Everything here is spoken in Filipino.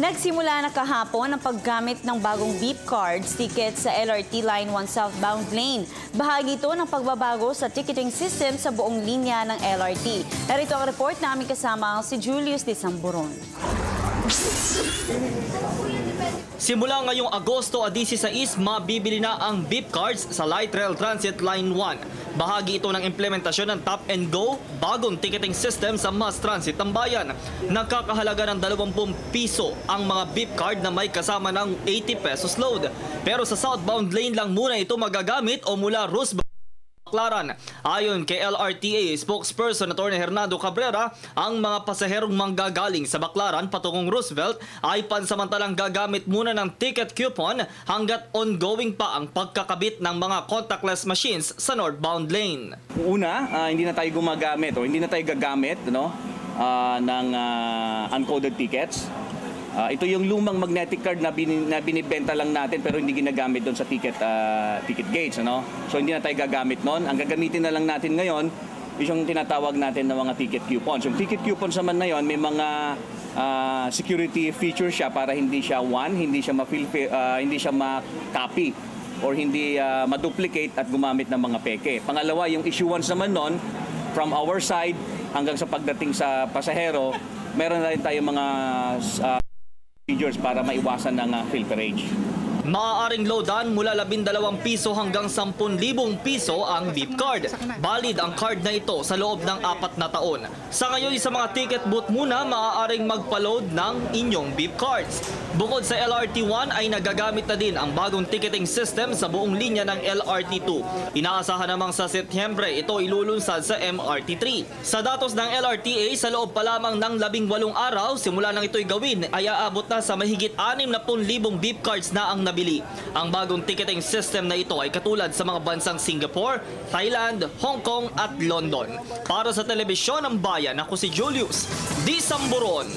Nagsimula na kahapon ang paggamit ng bagong beep cards tickets sa LRT Line 1 southbound lane. Bahagi ito ng pagbabago sa ticketing system sa buong linya ng LRT. Narito ang report na aming kasama si Julius de Samburon. Simula ngayong Agosto 16, mabibili na ang beep cards sa Light Rail Transit Line 1. Bahagi ito ng implementasyon ng Tap and Go, bagong ticketing system sa mass transit ng bayan. Nagkakahalaga ng 20 piso ang mga beep card na may kasama ng 80 pesos load. Pero sa southbound lane lang muna ito magagamit o mula Roosevelt Baclaran. Ayon kay LRTA spokesperson Atty. Hernando Cabrera, ang mga pasaherong manggagaling sa Baclaran patungong Roosevelt ay pansamantalang gagamit muna ng ticket coupon hanggat ongoing pa ang pagkakabit ng mga contactless machines sa northbound lane. Una, hindi na tayo gumagamit o hindi na tayo gagamit ng uncoded tickets. Ito yung lumang magnetic card na binibenta lang natin pero hindi ginagamit doon sa ticket gates. So hindi na tayo gagamit noon. Ang gagamitin na lang natin ngayon is yung tinatawag natin ng mga ticket coupons. Yung ticket coupons naman na yun, may mga security features siya para hindi siya hindi siya ma-copy or hindi ma-duplicate at gumamit ng mga peke. Pangalawa, yung issuance naman noon from our side hanggang sa pagdating sa pasahero, meron na rin tayong mga para maiwasan ng filterage. Maaaring loadan mula 12 piso hanggang 10,000 piso ang beep card. Valid ang card na ito sa loob ng 4 na taon. Sa ngayon, sa mga ticket booth muna, maaaring magpa-load ng inyong beep cards. Bukod sa LRT1 ay nagagamit na din ang bagong ticketing system sa buong linya ng LRT2. Inaasahan namang sa Setyembre ito ilulunsad sa MRT3. Sa datos ng LRTA, sa loob pa lamang ng 18 araw, simula nang ito'y gawin, ay aabot na sa mahigit 60,000 beep cards na ang nabili. Ang bagong ticketing system na ito ay katulad sa mga bansang Singapore, Thailand, Hong Kong at London. Para sa Telebisyon ng Bayan, ako si Julius de Samburon.